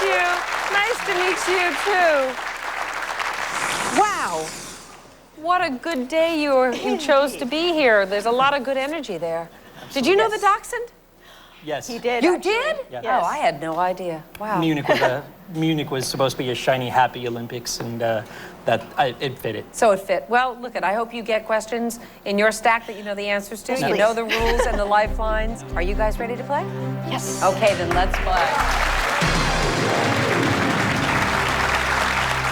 you. Nice to meet you, too. Wow. What a good day you chose to be here. There's a lot of good energy there. Absolutely. Did you know the dachshund? Yes. He did. You did? Yes. Oh, I had no idea. Wow. Munich was supposed to be a shiny, happy Olympics, and it fit it. So it fit. Well, look, I hope you get questions in your stack that you know the answers to. You know the rules and the lifelines. Are you guys ready to play? Yes. Okay, then let's play.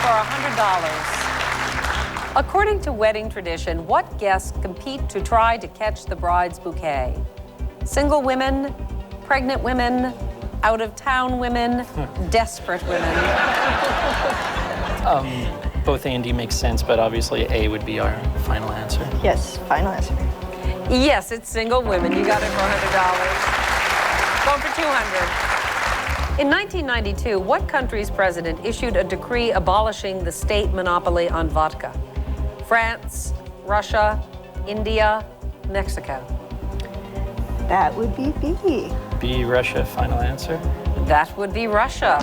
For $100. According to wedding tradition, what guests compete to try to catch the bride's bouquet? Single women, pregnant women, out-of-town women, desperate women. Both A and D make sense, but obviously A would be our final answer. Yes, final answer. Yes, it's single women. You got it for $100. Going for $200. In 1992, what country's president issued a decree abolishing the state monopoly on vodka? France, Russia, India, Mexico. That would be B. B, Russia, final answer. That would be Russia.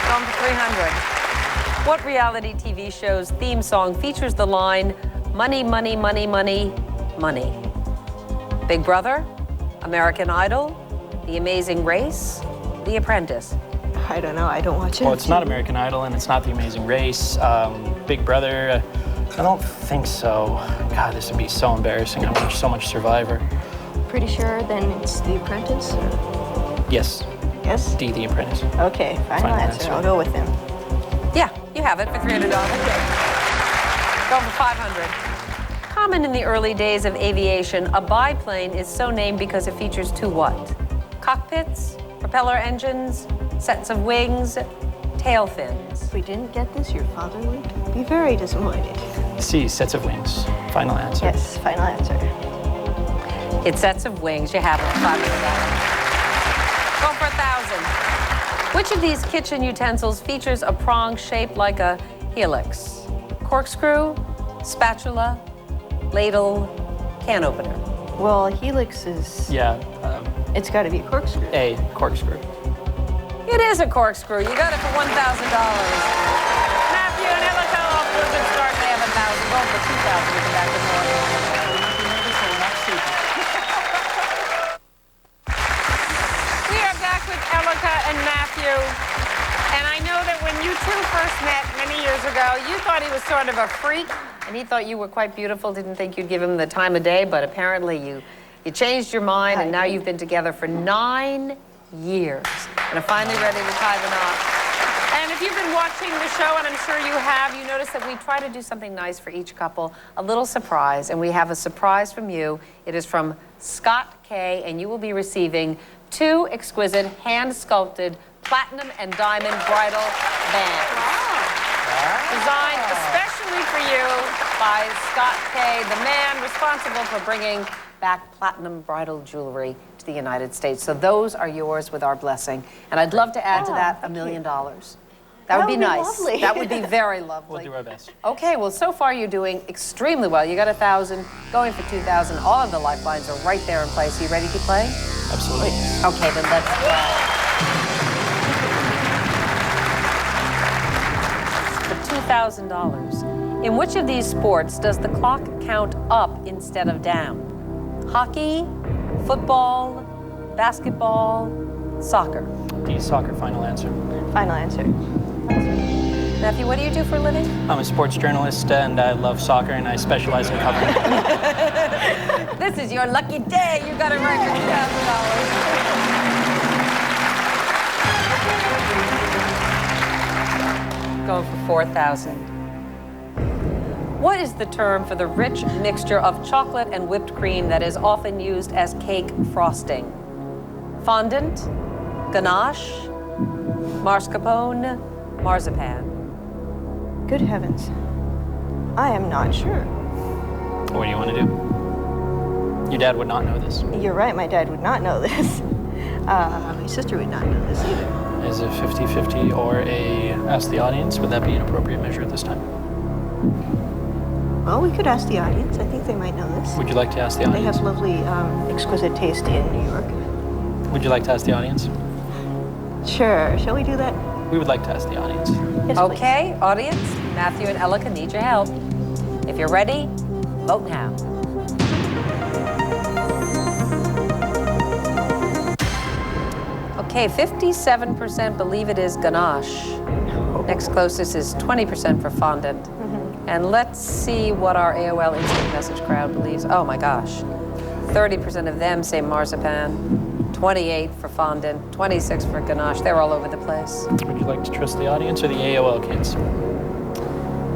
Going for $300. What reality TV show's theme song features the line, money, money, money, money, money? Big Brother, American Idol, The Amazing Race, The Apprentice. I don't know, I don't watch it. Well, it's not American Idol, and it's not The Amazing Race. Big Brother, I don't think so. God, this would be so embarrassing. I watch so much Survivor. Pretty sure then it's The Apprentice? Or? Yes. Yes? D, The Apprentice. Okay, final answer. I'll go with him. Yeah, you have it for $300. Go for $500. Common in the early days of aviation, a biplane is so named because it features two what? Cockpits, propeller engines, sets of wings, tail fins. If we didn't get this, your father would be very disappointed. C, sets of wings. Final answer. Yes, final answer. It's sets of wings. You have it for $500. Go for $1,000. Which of these kitchen utensils features a prong shaped like a helix? Corkscrew, spatula, ladle, can opener. Well, helix is... Yeah. It's got to be a corkscrew. A, corkscrew. It is a corkscrew. You got it for $1,000. Matthew and Ellico off to a good start. They have $1,000. Go for $2,000. We come back with more. We are back with Ellica and Matthew. And I know that when you two first met many years ago, you thought he was sort of a freak, and he thought you were quite beautiful, didn't think you'd give him the time of day, but apparently you changed your mind, and now you've been together for 9 years and are finally ready to tie the knot. And if you've been watching the show, and I'm sure you have, you notice that we try to do something nice for each couple, a little surprise, and we have a surprise from you. It is from Scott K, and you will be receiving 2 exquisite hand-sculpted platinum and diamond bridal bands. Wow. Designed especially for you by Scott K, the man responsible for bringing back platinum bridal jewelry to the United States. So those are yours with our blessing. And I'd love to add to that $1 million. That would be nice. Lovely. That would be very lovely. We'll do our best. Okay, well, so far you're doing extremely well. You got 1,000, going for 2,000. All of the lifelines are right there in place. Are you ready to play? Absolutely. Okay, then let's play. For $2,000. In which of these sports does the clock count up instead of down? Hockey, football, basketball, soccer. D, soccer, final answer. Final answer. Matthew, what do you do for a living? I'm a sports journalist, and I love soccer, and I specialize in covering. This is your lucky day. You got it right for $2,000. Go for 4,000. What is the term for the rich mixture of chocolate and whipped cream that is often used as cake frosting? Fondant, ganache, mascarpone, marzipan. Good heavens. I am not sure. What do you want to do? Your dad would not know this. You're right, my dad would not know this. My sister would not know this either. Is it 50-50 or a ask the audience? Would that be an appropriate measure at this time? Well, we could ask the audience. I think they might know this. Would you like to ask the audience? They have lovely, exquisite taste in New York. Would you like to ask the audience? Sure. Shall we do that? We would like to ask the audience. Yes, please. Okay, audience, Matthew and Elika need your help. If you're ready, vote now. Okay, 57% believe it is ganache. Next closest is 20% for fondant. And let's see what our AOL instant message crowd believes. Oh my gosh. 30% of them say marzipan, 28 for fondant, 26 for ganache. They're all over the place. Would you like to trust the audience or the AOL kids?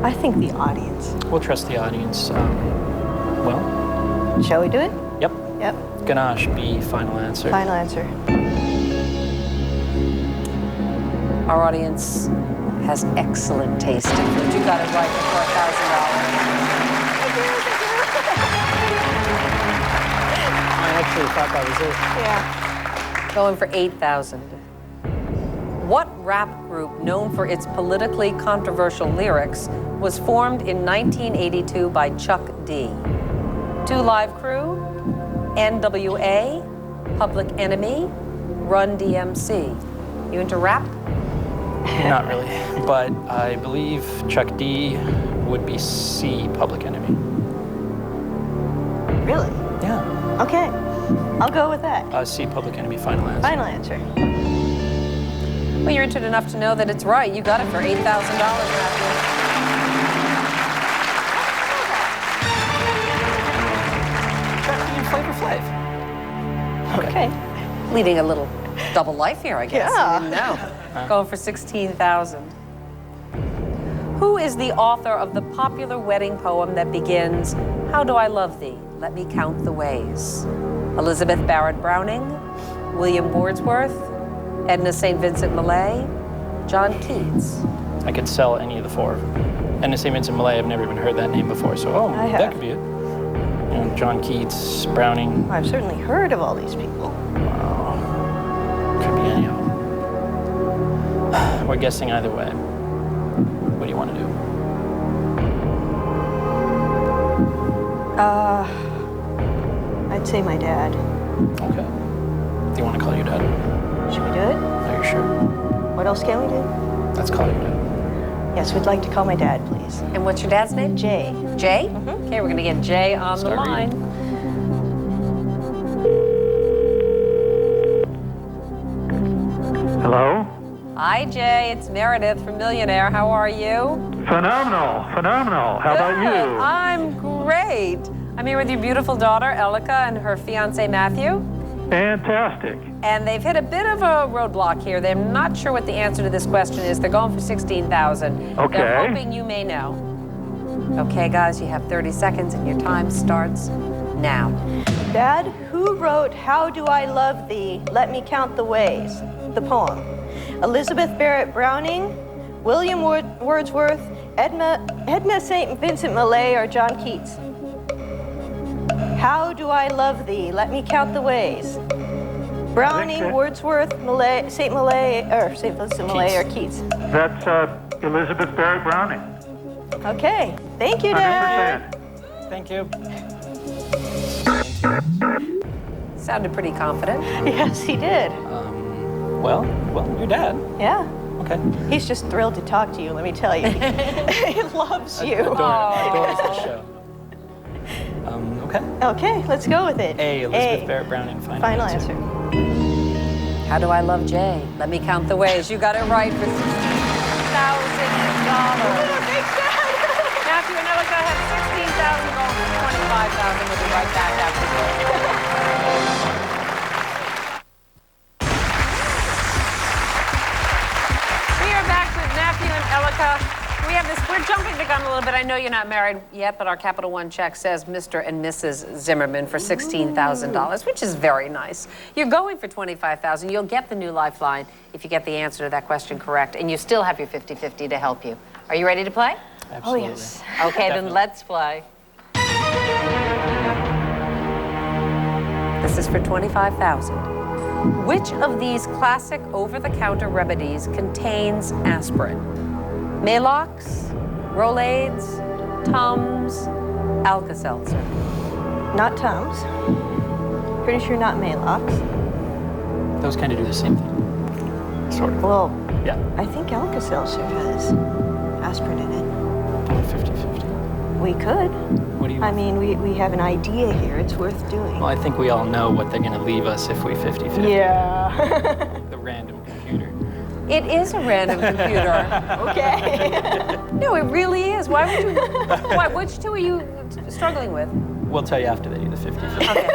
I think the audience. We'll trust the audience. Well, Shall we do it? yep. Yep. Ganache, B, final answer. Final answer. Our audience has excellent taste in food. You got it right for I actually thought that was it. Yeah. $4,000. Going for 8,000. What rap group known for its politically controversial lyrics was formed in 1982 by Chuck D? 2 Live Crew, NWA, Public Enemy, Run DMC. You into rap? Not really, but I believe Chuck D would be C, Public Enemy. Really? Yeah. Okay. I'll go with that. C, Public Enemy, final answer. Final answer. Well, you're entered enough to know that it's right. You got it for $8,000, Matthew. Chuck D and Flavor Flav. Okay. Leading a little double life here, I guess. Yeah. You didn't know. Going for 16,000. Who is the author of the popular wedding poem that begins, "How do I love thee? Let me count the ways"? Elizabeth Barrett Browning, William Wordsworth, Edna St. Vincent Millay, John Keats. I could sell any of the 4 of them. And the St. Vincent Millay, I've never even heard that name before, so I have. that could be it. You know, John Keats, Browning, I've certainly heard of all these people. could be any of them. We're guessing either way. What do you want to do? I'd say my dad. Okay. Do you want to call your dad? Should we do it? Are you sure? What else can we do? Let's call your dad. Yes, we'd like to call my dad, please. And what's your dad's name? Jay. Jay? Okay, we're gonna get Jay on the Start line. reading. Hello? Hi, Jay. It's Meredith from Millionaire. How are you? Phenomenal, phenomenal. How about Good. you? I'm great. I'm here with your beautiful daughter, Elika, and her fiance, Matthew. Fantastic. And they've hit a bit of a roadblock here. They're not sure what the answer to this question is. They're going for 16,000. Okay. They're hoping you may know. Okay, guys, you have 30 seconds, and your time starts now. Dad, who wrote How Do I Love Thee? Let Me Count the Ways? The poem. Elizabeth Barrett Browning, William Wordsworth, Edna St. Vincent Millay, or John Keats? How do I love thee? Let me count the ways. Browning, that- Wordsworth, St. Vincent Millay, or Keats? That's Elizabeth Barrett Browning. Okay. Thank you, Dad. 100%. Thank you. Sounded pretty confident. Yes, he did. Well, your dad. Yeah. Okay. He's just thrilled to talk to you, let me tell you. He loves you. Adores the show. Okay. Okay, let's go with it. A, Elizabeth Barrett Browning, final answer. How do I love Jay? Let me count the ways. You got it right for $16,000. Matthew and Elika have 16,000 going for 25,000. We'll be right back after this. We are back with Matthew and Elika. We're jumping the gun a little bit. I know you're not married yet, but our Capital One check says Mr. and Mrs. Zimmerman for $16,000, which is very nice. You're going for $25,000. You'll get the new Lifeline if you get the answer to that question correct, and you still have your 50-50 to help you. Are you ready to play? Absolutely. Oh, yes. Okay, then let's play. This is for $25,000. Which of these classic over-the-counter remedies contains aspirin? Maalox, Rolaids, Tums, Alka-Seltzer. Not Tums. Pretty sure not Maalox. Those kind of do the same thing. sort of. Well, Yeah. I think Alka-Seltzer has aspirin in it. 50-50. We could. What do you I want? mean, we have an idea here. It's worth doing. Well, I think we all know what they're going to leave us if we 50-50. Yeah. The random computer. It is a random computer. Okay. No, it really is. Why would you? Why? Which two are you struggling with? We'll tell you after they do the 50-50. Okay.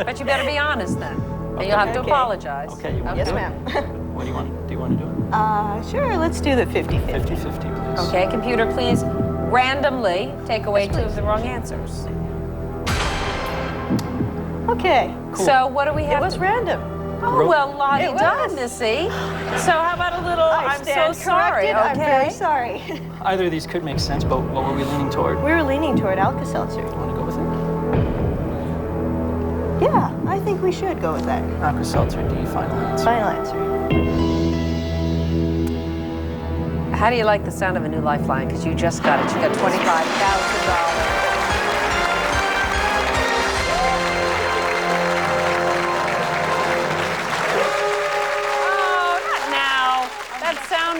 But you better be honest then. And you'll have to Okay. apologize. Okay, you want Yes, to do ma'am. it? What do you want? Do you want to do it? Sure, let's do the 50-50. 50-50, please. Okay, computer, please randomly take away two of the wrong answers. Okay. So what do we It have? was random. Oh, well, It was. la-di-da, Missy. So how about a little, I'm so stand sorry, corrected. I'm very okay? sorry. Either of these could make sense, but what were we leaning toward? We were leaning toward Alka-Seltzer. Want to go with it? Yeah, I think we should go with that. Alka-Seltzer, D, final answer. Final answer. How do you like the sound of a new lifeline? Because you just got it. You got $25,000.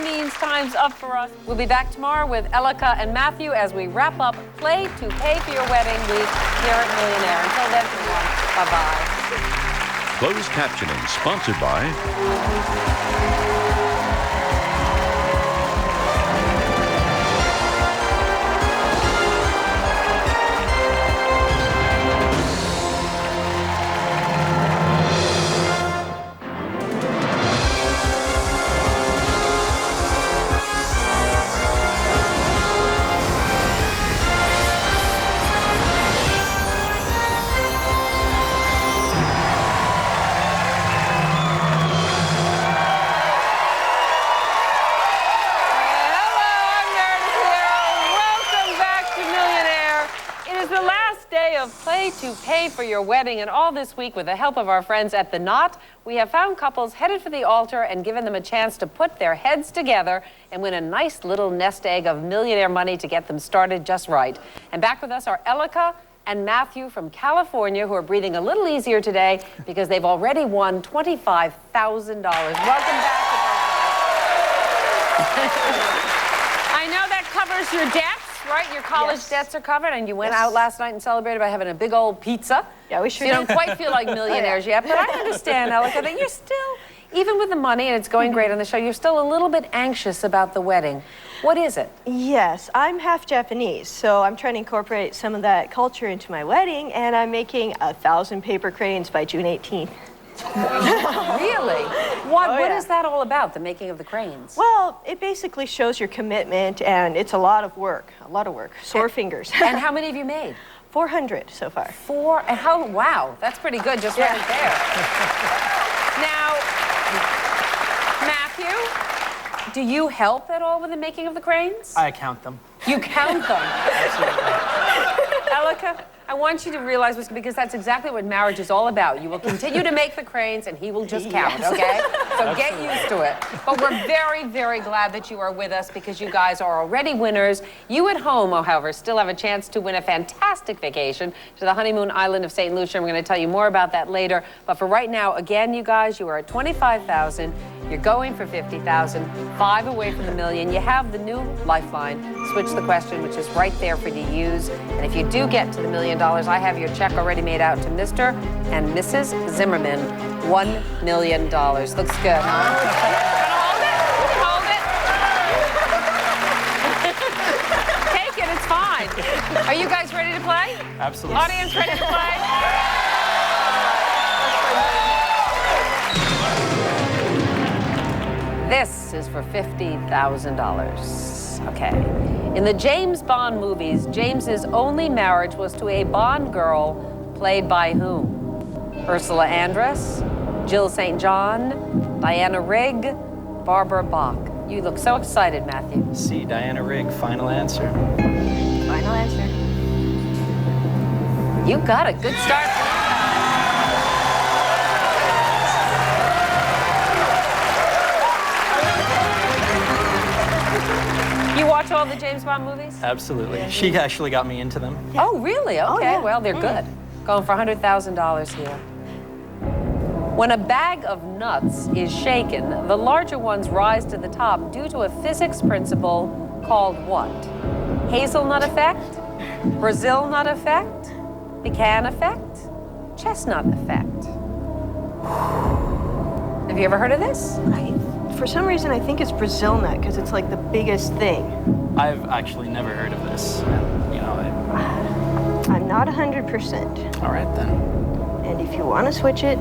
Means time's up for us. We'll be back tomorrow with Elika and Matthew as we wrap up Play to Pay for Your Wedding Week here at Millionaire. Until then, everyone, bye-bye. Closed captioning sponsored by Play to Pay for Your Wedding, and all this week with the help of our friends at The Knot, we have found couples headed for the altar and given them a chance to put their heads together and win a nice little nest egg of millionaire money to get them started just right. And back with us are Elika and Matthew from California, who are breathing a little easier today because they've already won $25,000. Welcome back to both. I know that covers your debts. Right, your college debts are covered, and you went out last night and celebrated by having a big old pizza. Yeah, we sure So you don't quite feel like millionaires yet, but I understand, Elika, that you're still, even with the money and it's going great on the show, you're still a little bit anxious about the wedding. What is it? Yes, I'm half Japanese, so I'm trying to incorporate some of that culture into my wedding, and I'm making 1,000 paper cranes by June 18th. Really? What yeah. is that all about, the making of the cranes? Well, it basically shows your commitment, and it's a lot of work, sore fingers. And how many have you made? 400 so far. And how, wow, that's pretty good just right there. Now, Matthew, do you help at all with the making of the cranes? I count them. You count them? Elika, I want you to realize this because that's exactly what marriage is all about. You will continue to make the cranes and he will just count, okay? So get used to it. But we're very, very glad that you are with us because you guys are already winners. You at home, however, still have a chance to win a fantastic vacation to the honeymoon island of St. Lucia. We're going to tell you more about that later. But for right now, again, you guys, you are at $25,000. You're going for $50,000, 5 away from the million. You have the new lifeline. Switch the question, which is right there for you to use. And if you do get to the $1 million, I have your check already made out to Mr. and Mrs. Zimmerman. $1 million. Looks good, huh? Hold it. Take it, it's fine. Are you guys ready to play? Absolutely. Audience ready to play? This is for $50,000. Okay. In the James Bond movies, James's only marriage was to a Bond girl played by whom? Ursula Andress, Jill St. John, Diana Rigg, Barbara Bach. You look so excited, Matthew. C, Diana Rigg, final answer. Final answer. You got a good start. You watch all the James Bond movies? Absolutely. She actually got me into them. Oh, really? Okay, yeah. well, they're good. Going for $100,000 here. When a bag of nuts is shaken, the larger ones rise to the top due to a physics principle called what? Hazelnut effect? Brazil nut effect? Pecan effect? Chestnut effect? Have you ever heard of this? For some reason, I think it's Brazil nut because it's like the biggest thing. I've actually never heard of this. You know, I'm not 100%. all right then. And if you want to switch it,